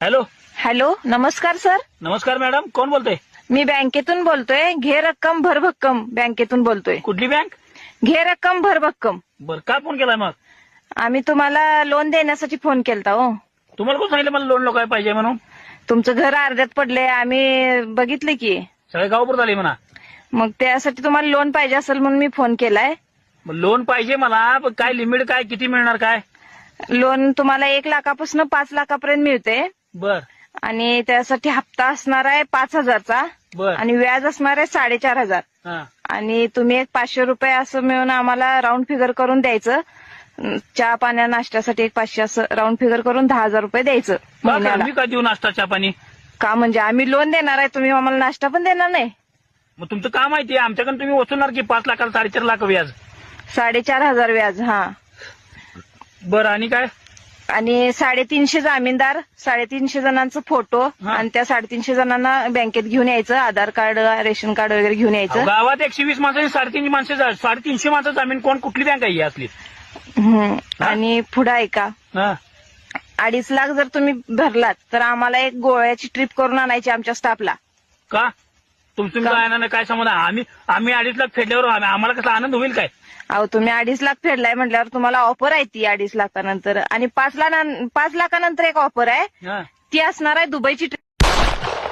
Hello. Hello, नमस्कार sir. नमस्कार madam, कोण बोलतोय? मी बँकेतून बोलतोय. घे रक्कम भर भक्कम बँकेतून बोलतोय. कुठली बँक? घे रक्कम भर भक्कम. बर, काय फोन केलाय मग? आम्ही तुम्हाला लोन देण्यासाठी फोन केलता हो. तुम्हाला कोण सांगितलं मला लोन लोकाय पाहिजे म्हणून? तुमचं घर अर्ध्यात पडले, आम्ही बघितले की. सगळे गावपूर झाले म्हणा. मग त्यासाठी तुम्हाला लोन पाहिजे असेल म्हणून मी फोन केलाय. लोन पाहिजे मला, पण काय लिमिट काय, किती मिळणार काय? लोन तुम्हाला 1 लाखापासून 5 लाखापर्यंत मिळते. बर आणि त्यासाठी हप्ता असणार आहे 5,000चा बर. आणि व्याज असणार आहे 4,500. हा. आणि तुम्ही एक 500 रुपये असं मिळून आम्हाला राऊंड फिगर करून द्यायचं. चहा पाण्या नाश्त्यासाठी एक 500 असं राऊंड फिगर करून 10,000 रुपये द्यायचं महिन्याला. मी काय देऊ नाश्ता चहा पाणी? का म्हणजे आम्ही लोन देणार आहे, तुम्ही आम्हाला नाश्ता पण देणार नाही? मग तुमचं काम माहिती आहे, आमच्याकडून तुम्ही वसूलणार की 5 लाखाला 4.5 लाख व्याज? 4,500 व्याज. हा. बरं, आणि काय? आणि 350 जामीनदार, 350 जणांचं फोटो हा. आणि त्या 350 जणांना बँकेत घेऊन यायचं. आधार कार्ड, रेशन कार्ड वगैरे घेऊन यायचं. गावात 120 माणसाची 350 माणसं, 350 माणसं जामीन कोण, कुठली बँक आहे ही असली? आणि पुढे ऐका, हा. 2.5 लाख जर तुम्ही भरलात तर आम्हाला एक गोव्याची ट्रिप करून आणायची आमच्या स्टाफला. का? तुम्ही काय संबंध? आम्ही 2.5 लाख फेडल्यावर आम्हाला कसा आनंद होईल काय? अहो, तुम्ही 2.5 लाख फेडलाय म्हटल्यावर तुम्हाला ऑफर आहे ती 2.5 लाखानंतर. आणि 5 लाखानंतर एक ऑफर आहे, हा. ती असणार आहे दुबईची ट्रिप.